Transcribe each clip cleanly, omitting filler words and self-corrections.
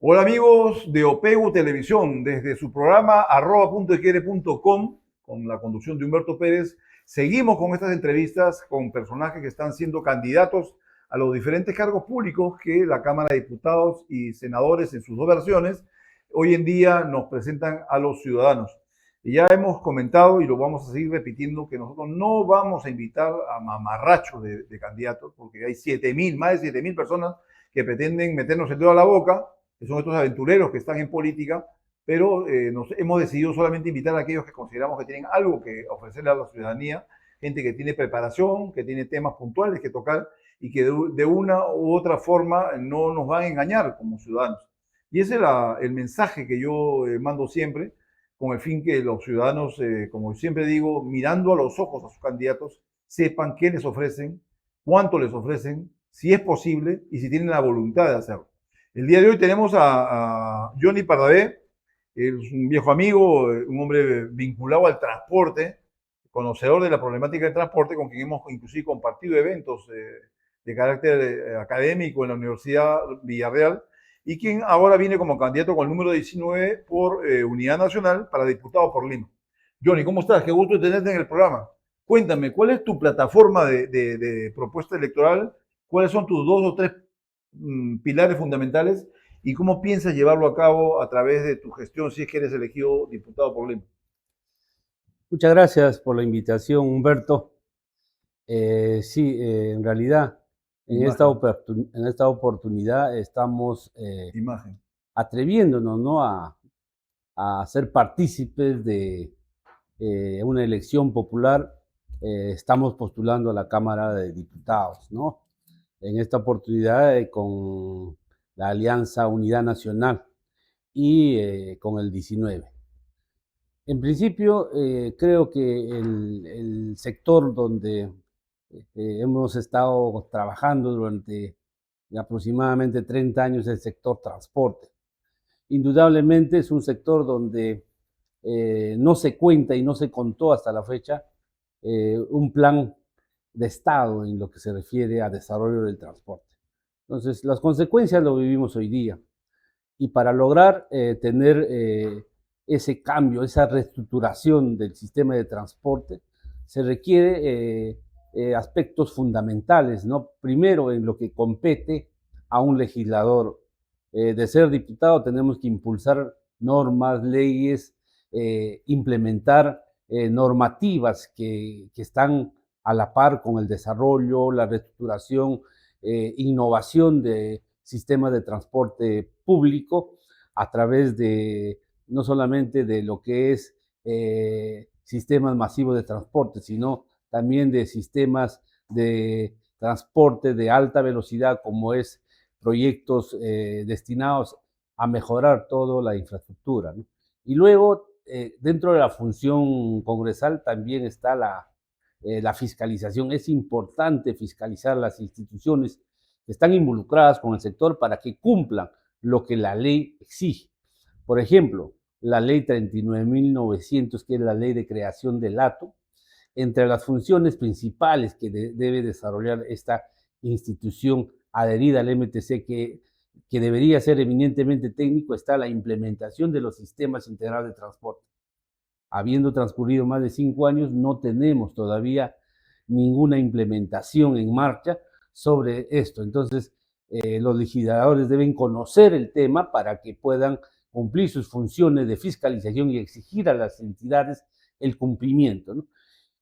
Hola amigos de OPEGU Televisión, desde su programa @puntoyquiere.com, con la conducción de Humberto Pérez, seguimos con estas entrevistas con personajes que están siendo candidatos a los diferentes cargos públicos que la Cámara de Diputados y Senadores en sus dos versiones hoy en día nos presentan a los ciudadanos. Y ya hemos comentado y lo vamos a seguir repitiendo que nosotros no vamos a invitar a mamarrachos de candidatos, porque hay 7.000, más de 7.000 personas que pretenden meternos el dedo a la boca, que son estos aventureros que están en política, pero nos hemos decidido solamente invitar a aquellos que consideramos que tienen algo que ofrecerle a la ciudadanía, gente que tiene preparación, que tiene temas puntuales que tocar y que de una u otra forma no nos van a engañar como ciudadanos. Y ese es el mensaje que yo mando siempre, con el fin que los ciudadanos, como siempre digo, mirando a los ojos a sus candidatos, sepan qué les ofrecen, cuánto les ofrecen, si es posible y si tienen la voluntad de hacerlo. El día de hoy tenemos a Johnny Pardavé, es un viejo amigo, un hombre vinculado al transporte, conocedor de la problemática del transporte, con quien hemos inclusive compartido eventos de carácter académico en la Universidad Villarreal, y quien ahora viene como candidato con el número 19 por Unidad Nacional para diputado por Lima. Johnny, ¿cómo estás? Qué gusto tenerte en el programa. Cuéntame, ¿cuál es tu plataforma de propuesta electoral? ¿Cuáles son tus dos o tres pilares fundamentales y cómo piensas llevarlo a cabo a través de tu gestión si es que eres elegido diputado por Lima? Muchas gracias por la invitación, Humberto. Sí, en realidad, Imagen, en esta oportunidad estamos imagen. atreviéndonos, ¿no? a ser partícipes de una elección popular. Estamos postulando a la Cámara de Diputados, ¿no? En esta oportunidad con la Alianza Unidad Nacional y con el 19. En principio, creo que el sector donde hemos estado trabajando durante aproximadamente 30 años es el sector transporte. Indudablemente es un sector donde no se cuenta y no se contó hasta la fecha un plan de Estado en lo que se refiere a desarrollo del transporte. Entonces, las consecuencias lo vivimos hoy día. Y para lograr tener ese cambio, esa reestructuración del sistema de transporte, se requiere aspectos fundamentales, ¿no? Primero, en lo que compete a un legislador. De ser diputado tenemos que impulsar normas, leyes, implementar normativas que están a la par con el desarrollo, la reestructuración, innovación de sistemas de transporte público a través de no solamente de lo que es sistemas masivos de transporte, sino también de sistemas de transporte de alta velocidad, como es proyectos destinados a mejorar toda la infraestructura, ¿no? Y luego, dentro de la función congresal también está la fiscalización. Es importante fiscalizar las instituciones que están involucradas con el sector para que cumplan lo que la ley exige. Por ejemplo, la ley 39.900, que es la ley de creación del ATO, entre las funciones principales que debe desarrollar esta institución adherida al MTC, que debería ser eminentemente técnico, está la implementación de los sistemas integrales de transporte. Habiendo transcurrido más de 5 años, no tenemos todavía ninguna implementación en marcha sobre esto. Entonces, los legisladores deben conocer el tema para que puedan cumplir sus funciones de fiscalización y exigir a las entidades el cumplimiento, ¿no?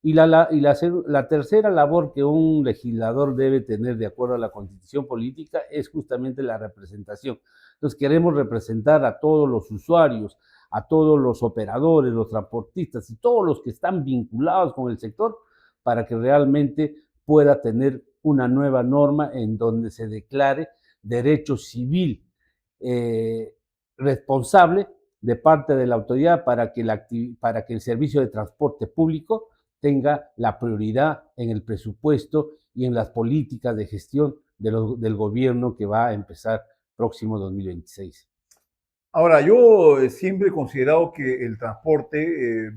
La tercera labor que un legislador debe tener de acuerdo a la Constitución política es justamente la representación. Entonces queremos representar a todos los usuarios, a todos los operadores, los transportistas y todos los que están vinculados con el sector para que realmente pueda tener una nueva norma en donde se declare derecho civil eh, responsable de parte de la autoridad para que el servicio de transporte público tenga la prioridad en el presupuesto y en las políticas de gestión del gobierno que va a empezar próximo 2026. Ahora, yo siempre he considerado que el transporte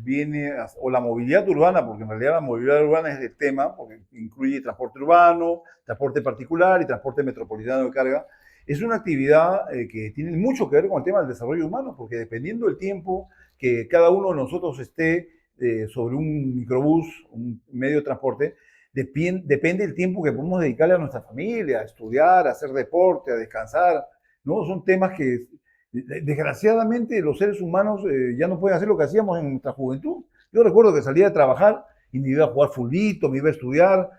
o la movilidad urbana, porque en realidad la movilidad urbana es el tema, porque incluye transporte urbano, transporte particular y transporte metropolitano de carga, es una actividad que tiene mucho que ver con el tema del desarrollo humano, porque dependiendo del tiempo que cada uno de nosotros esté sobre un microbús, un medio de transporte, depende el tiempo que podemos dedicarle a nuestra familia, a estudiar, a hacer deporte, a descansar, ¿no? Son temas que desgraciadamente los seres humanos ya no pueden hacer lo que hacíamos en nuestra juventud. Yo recuerdo que salía a trabajar y me iba a jugar fulbito, me iba a estudiar,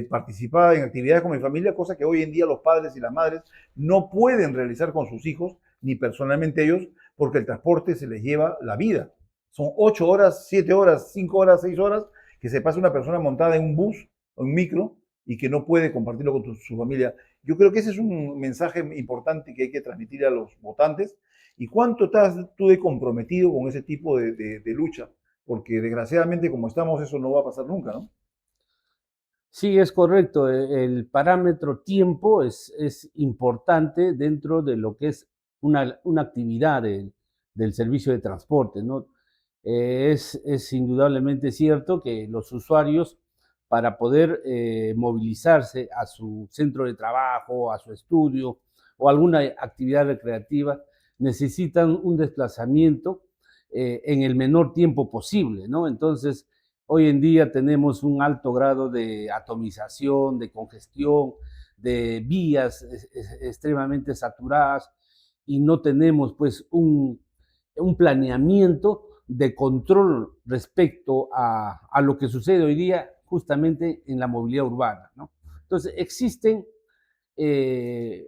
participaba en actividades con mi familia, cosa que hoy en día los padres y las madres no pueden realizar con sus hijos, ni personalmente ellos, porque el transporte se les lleva la vida. Son 8 horas, 7 horas, 5 horas, 6 horas que se pasa una persona montada en un bus o en un micro y que no puede compartirlo con su familia. Yo creo que ese es un mensaje importante que hay que transmitir a los votantes. ¿Y cuánto estás tú de comprometido con ese tipo de lucha? Porque desgraciadamente como estamos eso no va a pasar nunca, ¿no? Sí, es correcto. El parámetro tiempo es importante dentro de lo que es una actividad del servicio de transporte, ¿no? Es indudablemente cierto que los usuarios, para poder movilizarse a su centro de trabajo, a su estudio o alguna actividad recreativa, necesitan un desplazamiento en el menor tiempo posible, ¿no? Entonces, hoy en día tenemos un alto grado de atomización, de congestión, de vías extremadamente saturadas y no tenemos pues un planeamiento de control respecto a lo que sucede hoy día justamente en la movilidad urbana, ¿no? Entonces existen eh,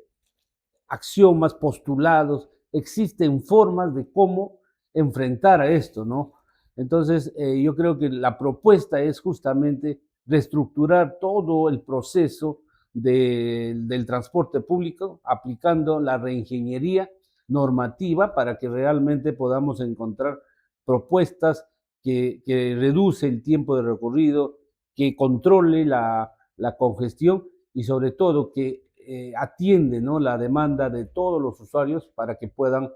axiomas, postulados, existen formas de cómo enfrentar a esto, ¿no? Entonces, yo creo que la propuesta es justamente reestructurar todo el proceso del transporte público aplicando la reingeniería normativa para que realmente podamos encontrar propuestas que reduce el tiempo de recorrido, que controle la congestión y sobre todo que atiende, ¿no?, la demanda de todos los usuarios para que puedan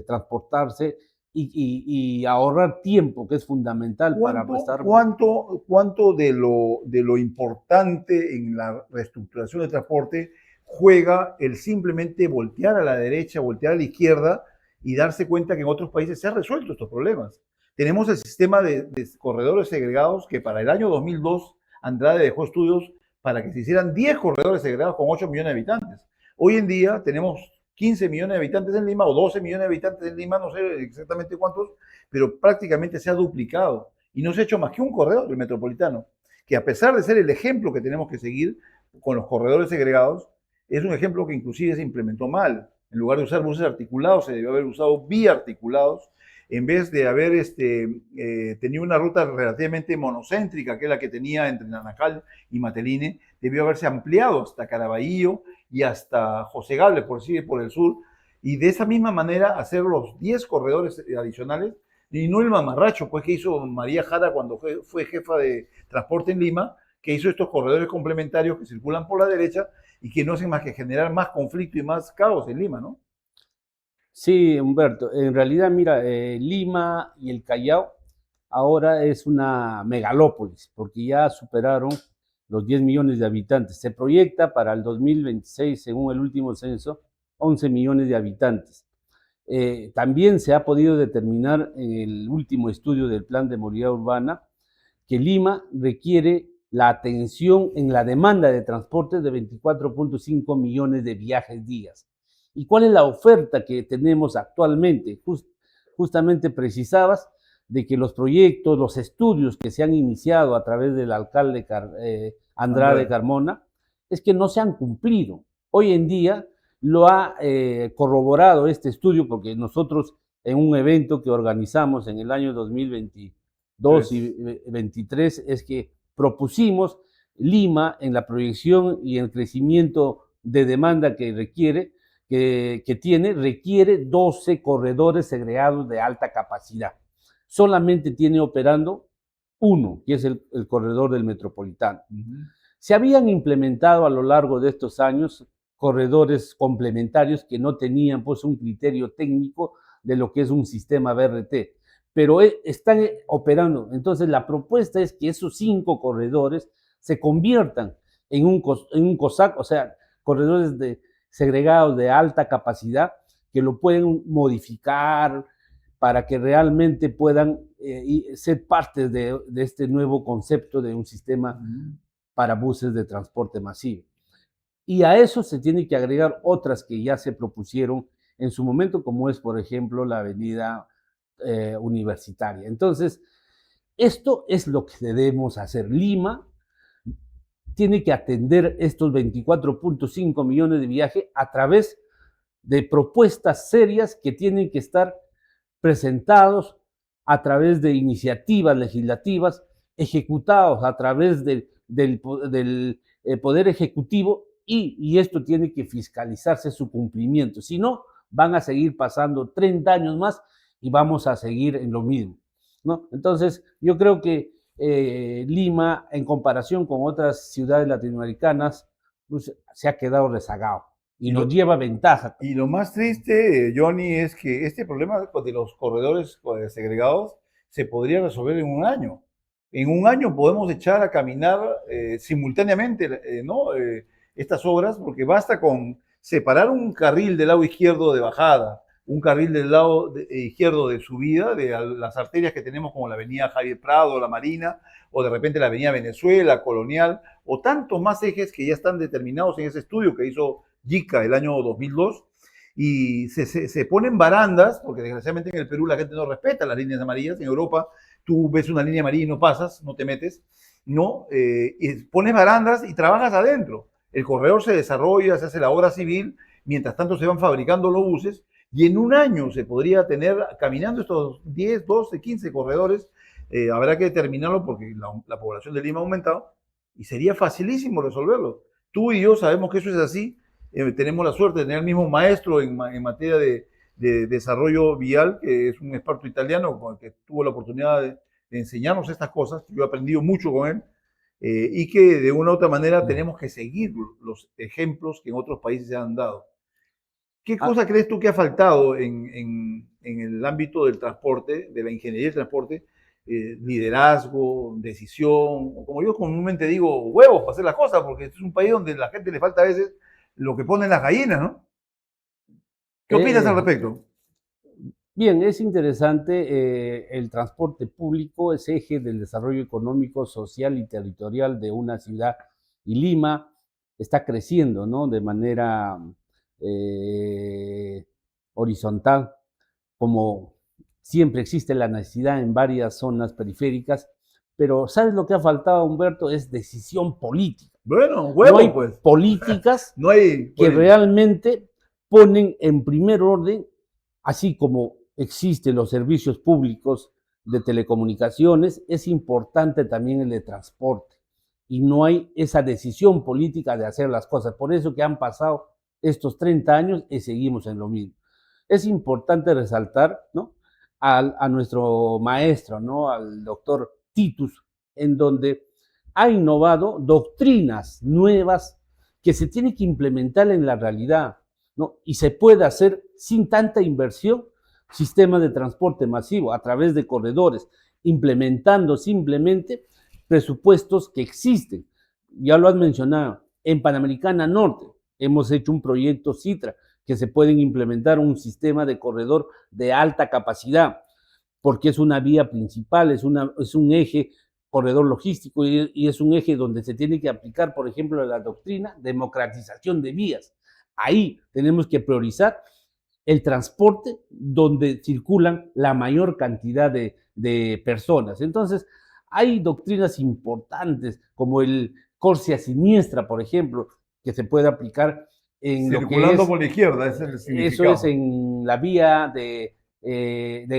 transportarse y ahorrar tiempo, que es fundamental para prestar. ¿Cuánto de lo importante en la reestructuración del transporte juega el simplemente voltear a la derecha, voltear a la izquierda y darse cuenta que en otros países se han resuelto estos problemas? Tenemos el sistema de corredores segregados que para el año 2002 Andrade dejó estudios para que se hicieran 10 corredores segregados con 8 millones de habitantes. Hoy en día tenemos 15 millones de habitantes en Lima o 12 millones de habitantes en Lima, no sé exactamente cuántos, pero prácticamente se ha duplicado y no se ha hecho más que un corredor del metropolitano, que a pesar de ser el ejemplo que tenemos que seguir con los corredores segregados, es un ejemplo que inclusive se implementó mal. En lugar de usar buses articulados, se debió haber usado biarticulados, en vez de haber tenido una ruta relativamente monocéntrica, que es la que tenía entre Nanacal y Mateline, debió haberse ampliado hasta Caraballo y hasta José Gable, por decir, por el sur, y de esa misma manera hacer los 10 corredores adicionales, y no el mamarracho pues que hizo María Jara cuando fue jefa de transporte en Lima, que hizo estos corredores complementarios que circulan por la derecha y que no hacen más que generar más conflicto y más caos en Lima, ¿no? Sí, Humberto, en realidad, mira, Lima y el Callao ahora es una megalópolis, porque ya superaron los 10 millones de habitantes. Se proyecta para el 2026, según el último censo, 11 millones de habitantes. También se ha podido determinar en el último estudio del Plan de Movilidad Urbana que Lima requiere la atención en la demanda de transporte de 24.5 millones de viajes días. ¿Y cuál es la oferta que tenemos actualmente? Justamente precisabas de que los proyectos, los estudios que se han iniciado a través del alcalde Andrade Carmona, es que no se han cumplido. Hoy en día lo ha corroborado este estudio porque nosotros en un evento que organizamos en el año 2022 y 2023 es que propusimos Lima en la proyección y el crecimiento de demanda que requiere, que tiene, requiere 12 corredores segregados de alta capacidad. Solamente tiene operando uno, que es el corredor del Metropolitano. Se habían implementado a lo largo de estos años corredores complementarios que no tenían pues un criterio técnico de lo que es un sistema BRT, pero están operando. Entonces la propuesta es que esos 5 corredores se conviertan en un COSAC, o sea, corredores segregados de alta capacidad que lo pueden modificar para que realmente puedan ser parte de este nuevo concepto de un sistema para buses de transporte masivo. Y a eso se tiene que agregar otras que ya se propusieron en su momento, como es, por ejemplo, la avenida universitaria. Entonces, esto es lo que debemos hacer. Lima tiene que atender estos 24.5 millones de viajes a través de propuestas serias que tienen que estar presentados a través de iniciativas legislativas, ejecutados a través del Poder Ejecutivo y esto tiene que fiscalizarse su cumplimiento. Si no, van a seguir pasando 30 años más y vamos a seguir en lo mismo, ¿no? Entonces, yo creo que Lima, en comparación con otras ciudades latinoamericanas, pues, se ha quedado rezagado y nos lleva ventaja. Y lo más triste, Johnny, es que este problema de los corredores segregados se podría resolver en un año. En un año podemos echar a caminar simultáneamente ¿no? Estas obras, porque basta con separar un carril del lado izquierdo de bajada, un carril del lado izquierdo de subida, de las arterias que tenemos como la avenida Javier Prado, la Marina, o de repente la avenida Venezuela, Colonial, o tantos más ejes que ya están determinados en ese estudio que hizo JICA el año 2002, y se ponen barandas, porque desgraciadamente en el Perú la gente no respeta las líneas amarillas. En Europa tú ves una línea amarilla y no pasas, no te metes, ¿no? Y pones barandas y trabajas adentro. El corredor se desarrolla, se hace la obra civil, mientras tanto se van fabricando los buses, y en un año se podría tener caminando estos 10, 12, 15 corredores. Habrá que determinarlo porque la población de Lima ha aumentado, y sería facilísimo resolverlo. Tú y yo sabemos que eso es así. Tenemos la suerte de tener el mismo maestro en materia de desarrollo vial, que es un experto italiano con el que tuvo la oportunidad de enseñarnos estas cosas. Yo he aprendido mucho con él, y que de una u otra manera tenemos que seguir los ejemplos que en otros países se han dado. ¿Qué cosa crees tú que ha faltado en el ámbito del transporte, de la ingeniería del transporte? Liderazgo, decisión, o como yo comúnmente digo, huevos para hacer las cosas, porque este es un país donde a la gente le falta a veces lo que ponen las gallinas, ¿no? ¿Qué opinas al respecto? Bien, es interesante. El transporte público es eje del desarrollo económico, social y territorial de una ciudad, y Lima está creciendo, ¿no? De manera horizontal, como siempre existe la necesidad en varias zonas periféricas, pero ¿sabes lo que ha faltado, Humberto? Es decisión política. Bueno, huevo, no hay pues. políticas No hay que realmente ponen en primer orden, así como existen los servicios públicos de telecomunicaciones, es importante también el de transporte. Y no hay esa decisión política de hacer las cosas. Por eso que han pasado estos 30 años y seguimos en lo mismo. Es importante resaltar, ¿no?, a nuestro maestro, ¿no?, al doctor Titus, en donde ha innovado doctrinas nuevas que se tienen que implementar en la realidad, ¿no? Y se puede hacer sin tanta inversión, sistemas de transporte masivo a través de corredores, implementando simplemente presupuestos que existen. Ya lo has mencionado, en Panamericana Norte hemos hecho un proyecto Citra que se pueden implementar un sistema de corredor de alta capacidad, porque es una vía principal, es un eje corredor logístico y es un eje donde se tiene que aplicar, por ejemplo, la doctrina democratización de vías. Ahí tenemos que priorizar el transporte donde circulan la mayor cantidad de personas. Entonces, hay doctrinas importantes como el Corsia Siniestra, por ejemplo, que se puede aplicar en lo que circulando es, por la izquierda, ese es el significado. eso es en la vía de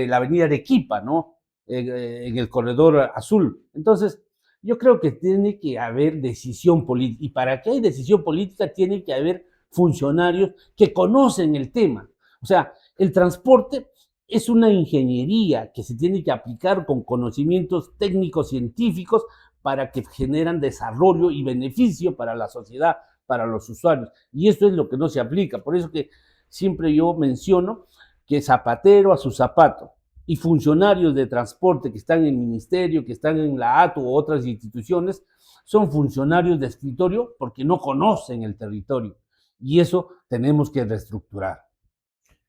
la avenida Arequipa, ¿no? En el corredor azul. Entonces, yo creo que tiene que haber decisión política. Y para que haya decisión política, tiene que haber funcionarios que conocen el tema. O sea, el transporte es una ingeniería que se tiene que aplicar con conocimientos técnicos científicos para que generan desarrollo y beneficio para la sociedad, para los usuarios. Y esto es lo que no se aplica. Por eso que siempre yo menciono que zapatero a su zapato, y funcionarios de transporte que están en el ministerio, que están en la ATU u otras instituciones, son funcionarios de escritorio porque no conocen el territorio. Y eso tenemos que reestructurar.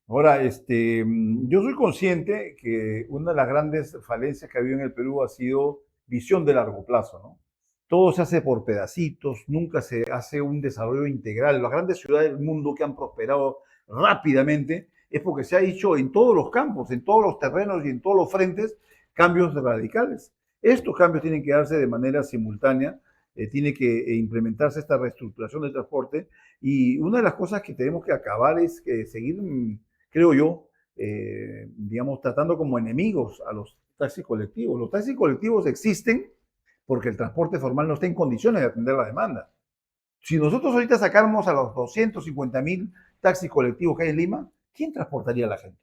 Ahora, yo soy consciente que una de las grandes falencias que ha habido en el Perú ha sido visión de largo plazo, ¿no? Todo se hace por pedacitos, nunca se hace un desarrollo integral. Las grandes ciudades del mundo que han prosperado rápidamente es porque se ha hecho en todos los campos, en todos los terrenos y en todos los frentes cambios radicales. Estos cambios tienen que darse de manera simultánea, tiene que implementarse esta reestructuración del transporte y una de las cosas que tenemos que acabar es seguir creo yo, digamos, tratando como enemigos a los taxis colectivos. Los taxis colectivos existen porque el transporte formal no está en condiciones de atender la demanda. Si nosotros ahorita sacáramos a los 250.000 taxis colectivos que hay en Lima, ¿quién transportaría a la gente?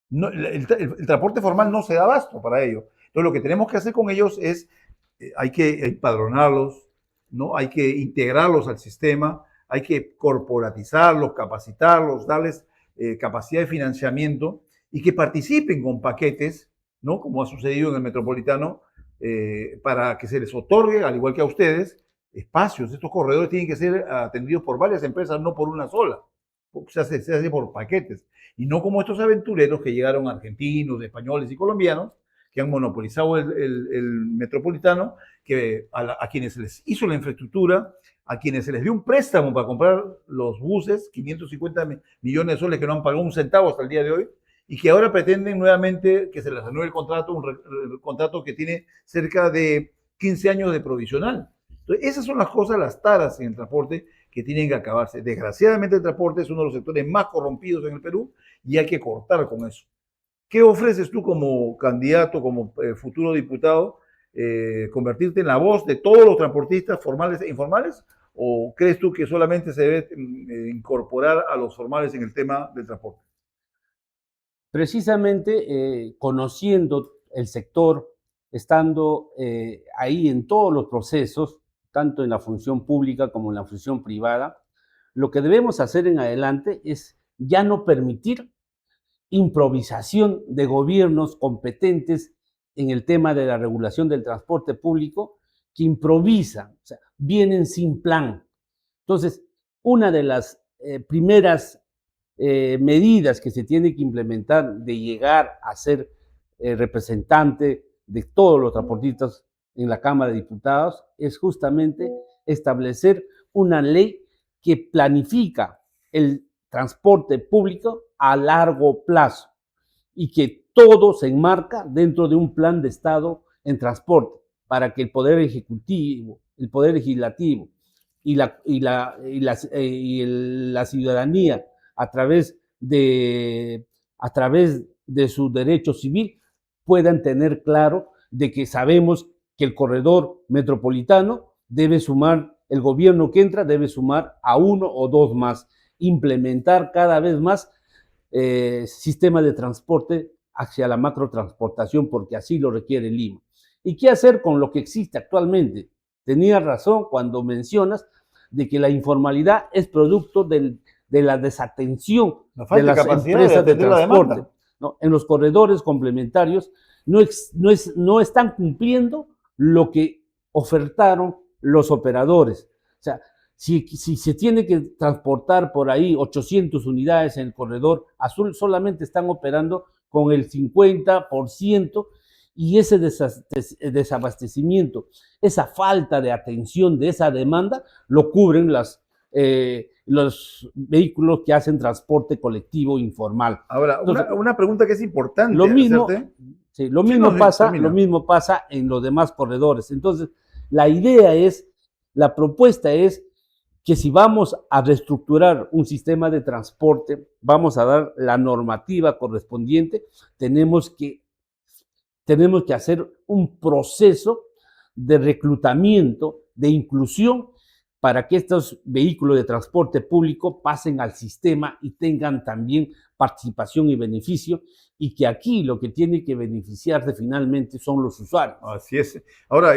No, el transporte formal no se da abasto para ello. Entonces, lo que tenemos que hacer con ellos es, hay que empadronarlos, ¿no? Hay que integrarlos al sistema, hay que corporatizarlos, capacitarlos, darles capacidad de financiamiento y que participen con paquetes, ¿no? Como ha sucedido en el Metropolitano, para que se les otorgue, al igual que a ustedes, espacios. Estos corredores tienen que ser atendidos por varias empresas, no por una sola. Se hace por paquetes. Y no como estos aventureros que llegaron argentinos, españoles y colombianos, que han monopolizado el metropolitano, que a quienes se les hizo la infraestructura, a quienes se les dio un préstamo para comprar los buses, 550 millones de soles que no han pagado un centavo hasta el día de hoy, y que ahora pretenden nuevamente que se les renueve el contrato, un contrato que tiene cerca de 15 años de provisional. Entonces, esas son las cosas, las taras en el transporte que tienen que acabarse. Desgraciadamente el transporte es uno de los sectores más corrompidos en el Perú y hay que cortar con eso. ¿Qué ofreces tú como candidato, como futuro diputado? ¿Convertirte en la voz de todos los transportistas formales e informales? ¿O crees tú que solamente se debe incorporar a los formales en el tema del transporte? Precisamente conociendo el sector, estando ahí en todos los procesos, tanto en la función pública como en la función privada, lo que debemos hacer en adelante es ya no permitir improvisación de gobiernos competentes en el tema de la regulación del transporte público que improvisan, o sea, vienen sin plan. Entonces, una de las primeras medidas que se tiene que implementar de llegar a ser representante de todos los transportistas en la Cámara de Diputados es justamente establecer una ley que planifica el transporte público a largo plazo y que todo se enmarca dentro de un plan de Estado en transporte para que el Poder Ejecutivo, el Poder Legislativo la ciudadanía a través de su derecho civil puedan tener claro de que sabemos que el corredor metropolitano debe sumar, el gobierno que entra debe sumar a uno o dos más, implementar cada vez más sistema de transporte hacia la macrotransportación, porque así lo requiere Lima. ¿Y qué hacer con lo que existe actualmente? Tenías razón cuando mencionas de que la informalidad es producto de la desatención de las empresas de transporte. ¿No? En los corredores complementarios no están cumpliendo lo que ofertaron los operadores. O sea, si se tiene que transportar por ahí 800 unidades en el corredor azul, solamente están operando con el 50% y ese desabastecimiento, esa falta de atención de esa demanda, lo cubren los vehículos que hacen transporte colectivo informal. Ahora, entonces, una pregunta que es importante lo mismo, hacerte. Sí, lo mismo pasa en los demás corredores. Entonces, la propuesta es que si vamos a reestructurar un sistema de transporte, vamos a dar la normativa correspondiente, tenemos que hacer un proceso de reclutamiento, de inclusión, para que estos vehículos de transporte público pasen al sistema y tengan también participación y beneficio, y que aquí lo que tiene que beneficiarse finalmente son los usuarios. Así es. Ahora,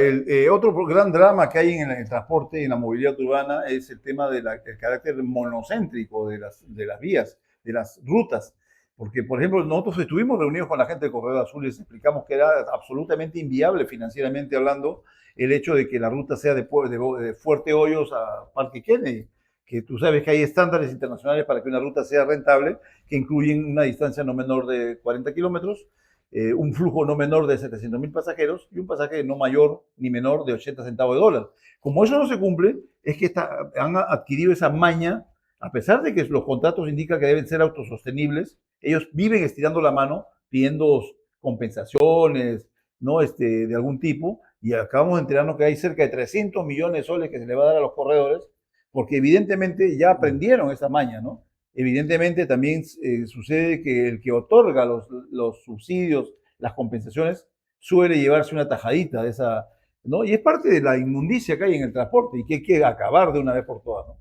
otro gran drama que hay en el transporte y en la movilidad urbana es el tema del carácter monocéntrico de las vías, de las rutas. Porque, por ejemplo, nosotros estuvimos reunidos con la gente de Corredor Azul y les explicamos que era absolutamente inviable financieramente hablando el hecho de que la ruta sea de Fuerte Hoyos a Parque Kennedy. que tú sabes que hay estándares internacionales para que una ruta sea rentable, que incluyen una distancia no menor de 40 kilómetros, un flujo no menor de 700.000 pasajeros y un pasaje no mayor ni menor de 80 centavos de dólar. Como eso no se cumple, es que han adquirido esa maña, a pesar de que los contratos indican que deben ser autosostenibles, ellos viven estirando la mano pidiendo compensaciones, ¿no? De algún tipo, y acabamos de enterarnos que hay cerca de 300 millones de soles que se le va a dar a los corredores, porque evidentemente ya aprendieron esa maña, ¿no? Evidentemente también sucede que el que otorga los subsidios, las compensaciones, suele llevarse una tajadita de esa, ¿no? Y es parte de la inmundicia que hay en el transporte y que hay que acabar de una vez por todas, ¿no?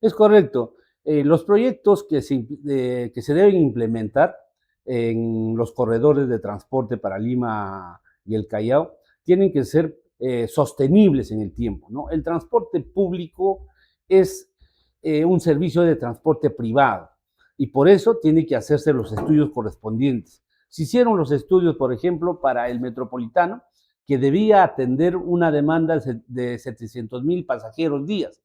Es correcto. Los proyectos que se deben implementar en los corredores de transporte para Lima y el Callao tienen que ser sostenibles en el tiempo, ¿no? El transporte público es un servicio de transporte privado y por eso tiene que hacerse los estudios correspondientes. Se hicieron los estudios, por ejemplo, para el metropolitano, que debía atender una demanda de 700.000 pasajeros días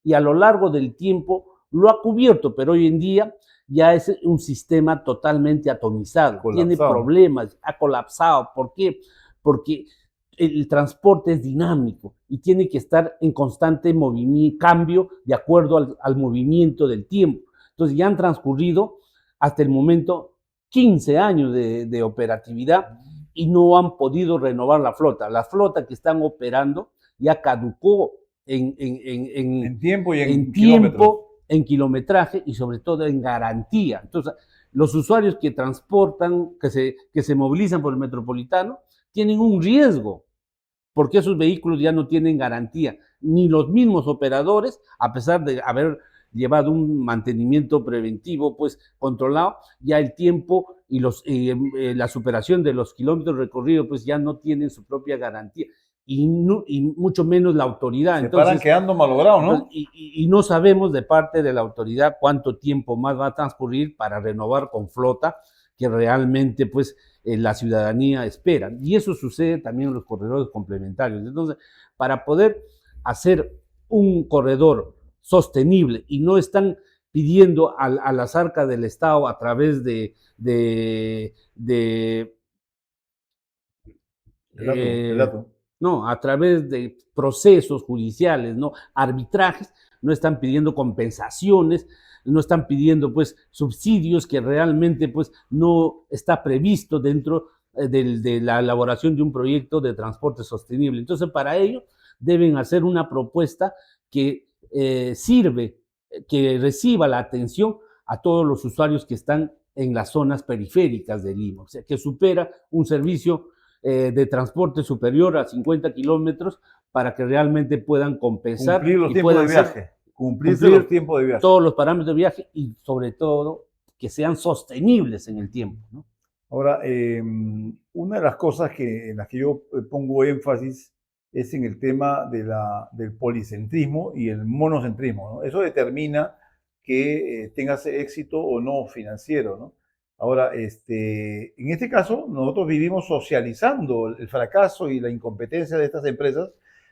y a lo largo del tiempo lo ha cubierto, pero hoy en día ya es un sistema totalmente atomizado, tiene problemas, ha colapsado. ¿Por qué? Porque el transporte es dinámico y tiene que estar en constante cambio de acuerdo al movimiento del tiempo. Entonces ya han transcurrido hasta el momento 15 años de operatividad y no han podido renovar la flota. La flota que están operando ya caducó en tiempo y en tiempo, en kilometraje y sobre todo en garantía. Entonces, los usuarios que transportan, que se movilizan por el metropolitano, tienen un riesgo, porque esos vehículos ya no tienen garantía, ni los mismos operadores, a pesar de haber llevado un mantenimiento preventivo, pues controlado, ya el tiempo y la superación de los kilómetros recorridos, pues ya no tienen su propia garantía. Y mucho menos la autoridad. Se paran quedando malogrados, ¿no? Y no sabemos de parte de la autoridad cuánto tiempo más va a transcurrir para renovar con flota que realmente pues la ciudadanía espera. Y eso sucede también en los corredores complementarios. Entonces, para poder hacer un corredor sostenible y no están pidiendo a las arcas del Estado a través de relato. No, a través de procesos judiciales, ¿no? Arbitrajes, no están pidiendo compensaciones, no están pidiendo pues subsidios que realmente pues no está previsto dentro de la elaboración de un proyecto de transporte sostenible. Entonces, para ello deben hacer una propuesta que sirve, que reciba la atención a todos los usuarios que están en las zonas periféricas de Lima, o sea, que supera un servicio de transporte superior a 50 kilómetros para que realmente puedan compensar cumplir los y tiempos puedan de viaje, cumplirse los tiempos de viaje. Todos los parámetros de viaje y sobre todo que sean sostenibles en el tiempo, ¿no? Ahora, una de las cosas en las que yo pongo énfasis es en el tema del policentrismo y el monocentrismo, ¿no? Eso determina que tengas éxito o no financiero, ¿no? Ahora, en este caso, nosotros vivimos socializando el fracaso y la incompetencia de estas empresas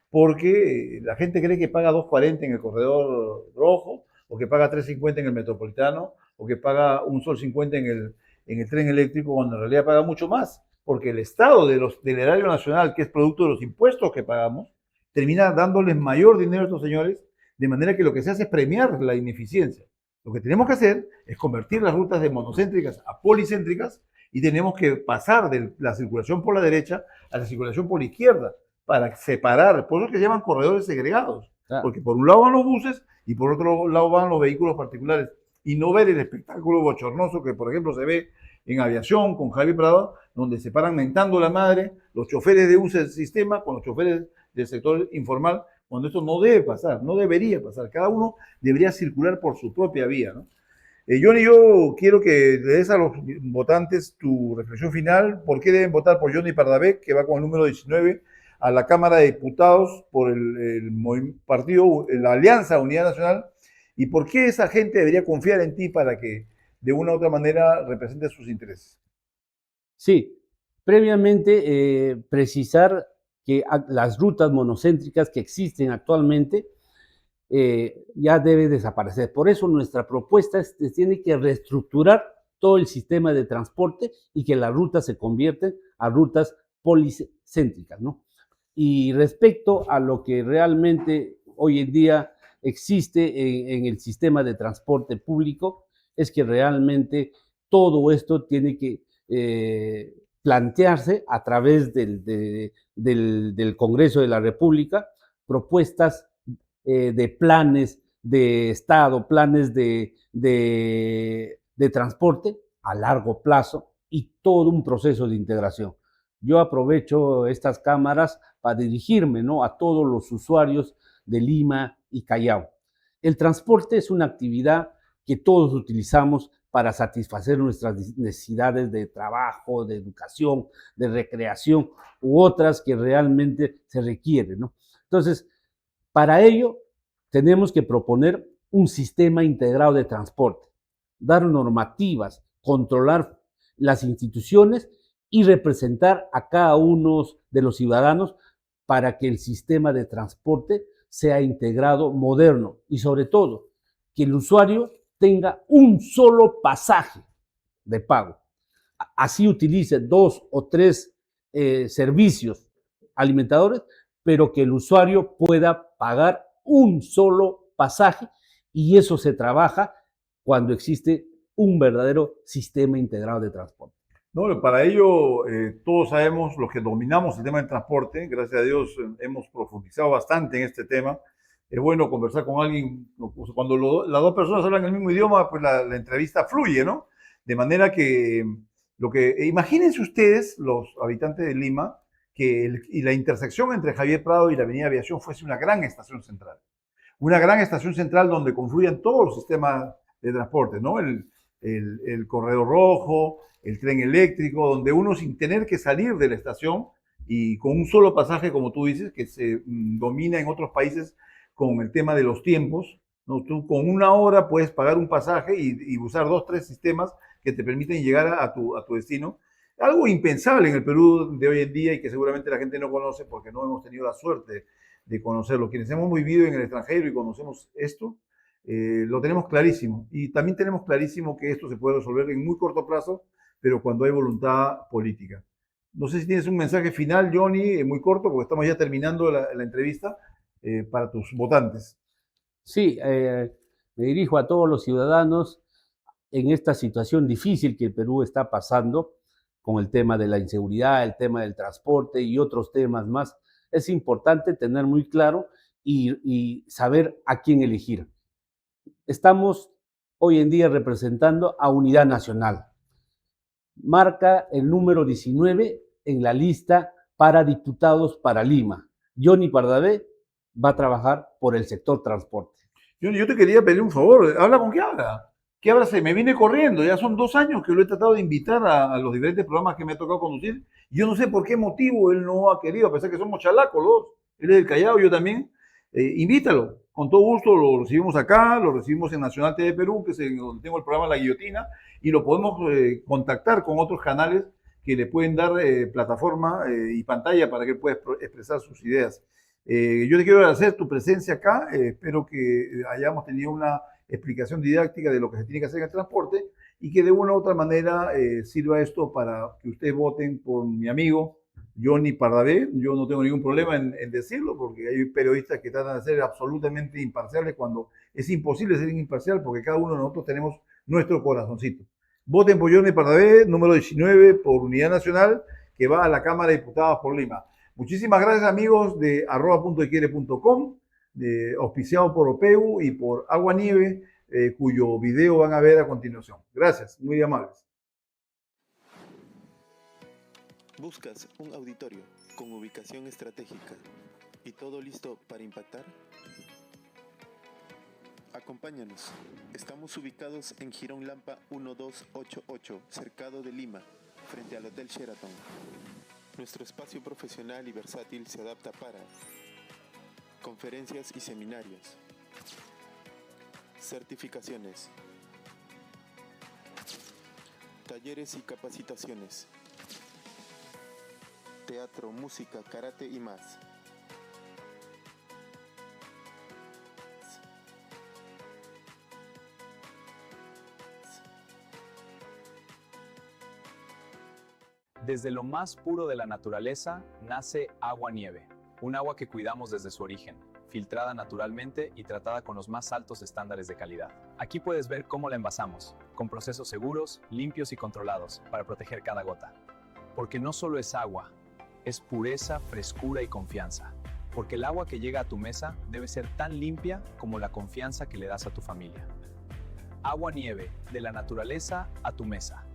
porque la gente cree que paga 2.40 en el corredor rojo, o que paga 3.50 en el metropolitano, o que paga un sol 50 en el tren eléctrico, cuando en realidad paga mucho más, porque el Estado del erario nacional, que es producto de los impuestos que pagamos, termina dándoles mayor dinero a estos señores, de manera que lo que se hace es premiar la ineficiencia. Lo que tenemos que hacer es convertir las rutas de monocéntricas a policéntricas y tenemos que pasar de la circulación por la derecha a la circulación por la izquierda para separar, por eso que se llaman corredores segregados, porque por un lado van los buses y por otro lado van los vehículos particulares, y no ver el espectáculo bochornoso que, por ejemplo, se ve en aviación con Javi Prado, donde se paran mentando la madre los choferes de un sistema con los choferes del sector informal, cuando esto no debe pasar, no debería pasar. Cada uno debería circular por su propia vía, ¿no? Johnny, yo quiero que le des a los votantes tu reflexión final. ¿Por qué deben votar por Johnny Pardavé, que va con el número 19 a la Cámara de Diputados por el partido, la Alianza Unidad Nacional? ¿Y por qué esa gente debería confiar en ti para que de una u otra manera represente sus intereses? Sí, previamente precisar que las rutas monocéntricas que existen actualmente ya debe desaparecer. Por eso nuestra propuesta es que tiene que reestructurar todo el sistema de transporte y que las rutas se convierten a rutas policéntricas, ¿no? Y respecto a lo que realmente hoy en día existe en el sistema de transporte público, es que realmente todo esto tiene que plantearse a través del Congreso de la República, propuestas de planes de Estado, planes de transporte a largo plazo y todo un proceso de integración. Yo aprovecho estas cámaras para dirigirme, ¿no?, a todos los usuarios de Lima y Callao. El transporte es una actividad que todos utilizamos para satisfacer nuestras necesidades de trabajo, de educación, de recreación u otras que realmente se requieren, ¿no? Entonces, para ello, tenemos que proponer un sistema integrado de transporte, dar normativas, controlar las instituciones y representar a cada uno de los ciudadanos para que el sistema de transporte sea integrado, moderno y sobre todo que el usuario tenga un solo pasaje de pago. Así utilice 2 o 3 servicios alimentadores, pero que el usuario pueda pagar un solo pasaje, y eso se trabaja cuando existe un verdadero sistema integrado de transporte. No, para ello, todos sabemos, los que dominamos el tema del transporte, gracias a Dios hemos profundizado bastante en este tema. Es bueno conversar con alguien, cuando las dos personas hablan el mismo idioma, pues la entrevista fluye, ¿no? De manera que, imagínense ustedes, los habitantes de Lima, y la intersección entre Javier Prado y la Avenida Aviación fuese una gran estación central. Una gran estación central donde confluyan todos los sistemas de transporte, ¿no? El corredor rojo, el tren eléctrico, donde uno sin tener que salir de la estación y con un solo pasaje, como tú dices, que se domina en otros países con el tema de los tiempos, ¿no? Tú con una hora puedes pagar un pasaje y usar 2, 3 sistemas que te permiten llegar a tu destino. Algo impensable en el Perú de hoy en día y que seguramente la gente no conoce porque no hemos tenido la suerte de conocerlo. Quienes hemos vivido en el extranjero y conocemos esto, lo tenemos clarísimo. Y también tenemos clarísimo que esto se puede resolver en muy corto plazo, pero cuando hay voluntad política. No sé si tienes un mensaje final, Johnny, muy corto, porque estamos ya terminando la entrevista, para tus votantes. Sí, me dirijo a todos los ciudadanos en esta situación difícil que el Perú está pasando con el tema de la inseguridad, el tema del transporte y otros temas más. Es importante tener muy claro y saber a quién elegir. Estamos hoy en día representando a Unidad Nacional. Marca el número 19 en la lista para diputados para Lima. Johnny Pardavé va a trabajar por el sector transporte. Yo te quería pedir un favor, habla con que habla. Que habla, se me viene corriendo, ya son 2 años que lo he tratado de invitar a los diferentes programas que me ha tocado conducir. Yo no sé por qué motivo él no ha querido, a pesar que somos chalacos los dos. Él es del Callao, yo también. Invítalo, con todo gusto lo recibimos acá, lo recibimos en Nacional TV Perú, que es donde tengo el programa La Guillotina, y lo podemos contactar con otros canales que le pueden dar plataforma y pantalla para que él pueda expresar sus ideas. Yo te quiero agradecer tu presencia acá, espero que hayamos tenido una explicación didáctica de lo que se tiene que hacer en el transporte y que de una u otra manera sirva esto para que ustedes voten por mi amigo Johnny Pardavé. Yo no tengo ningún problema en decirlo porque hay periodistas que tratan de ser absolutamente imparciales cuando es imposible ser imparcial porque cada uno de nosotros tenemos nuestro corazoncito. Voten por Johnny Pardavé, número 19 por Unidad Nacional, que va a la Cámara de Diputados por Lima. Muchísimas gracias amigos de @puntodequiere.com, auspiciado por OPEU y por Agua Nieve, cuyo video van a ver a continuación. Gracias, muy amables. ¿Buscas un auditorio con ubicación estratégica y todo listo para impactar? Acompáñanos. Estamos ubicados en Jirón Lampa 1288, Cercado de Lima, frente al Hotel Sheraton. Nuestro espacio profesional y versátil se adapta para conferencias y seminarios, certificaciones, talleres y capacitaciones, teatro, música, karate y más. Desde lo más puro de la naturaleza nace Agua Nieve, un agua que cuidamos desde su origen, filtrada naturalmente y tratada con los más altos estándares de calidad. Aquí puedes ver cómo la envasamos, con procesos seguros, limpios y controlados para proteger cada gota. Porque no solo es agua, es pureza, frescura y confianza. Porque el agua que llega a tu mesa debe ser tan limpia como la confianza que le das a tu familia. Agua Nieve, de la naturaleza a tu mesa.